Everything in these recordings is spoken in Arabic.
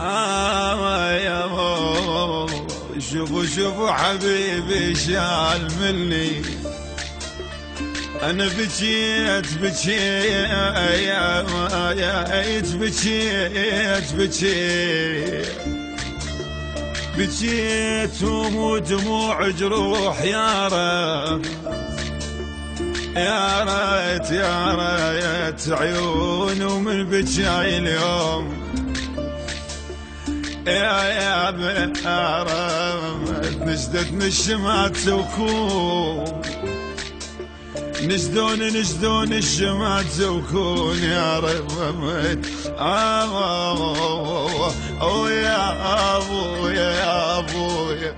يا شوفوا حبيبي شال مني، أنا بكيت بكيت ودموع جروح يا ريت عيون ومن بكاي اليوم يا رب نشدتني الشمات وكون نشدون الشمات وكون يا رب يا ابويا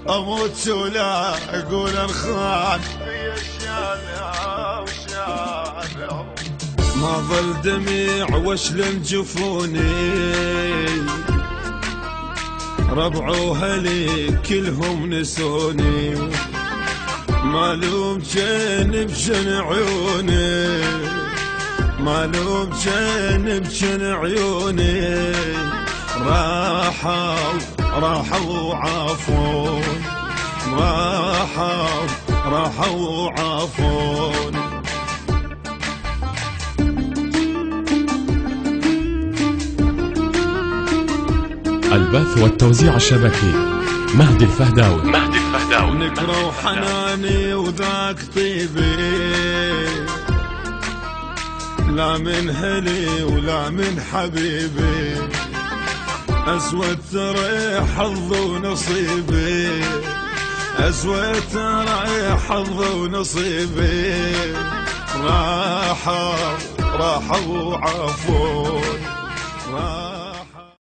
اموت ولا اقول انخان ما ظل دميع واشل جفوني، ربع وهلي كلهم نسوني، معلوم كان بشن عيوني، معلوم كان بشن عيوني، راحوا وعافون، راحوا وعافون. البث والتوزيع الشبكي مهدي الفهداوي. نكره وحناني وذاك طيبي، لا من هلي ولا من حبيبي، أسود ترى حظ ونصيبي، أسود ترى حظ ونصيبي، راحوا وعافون.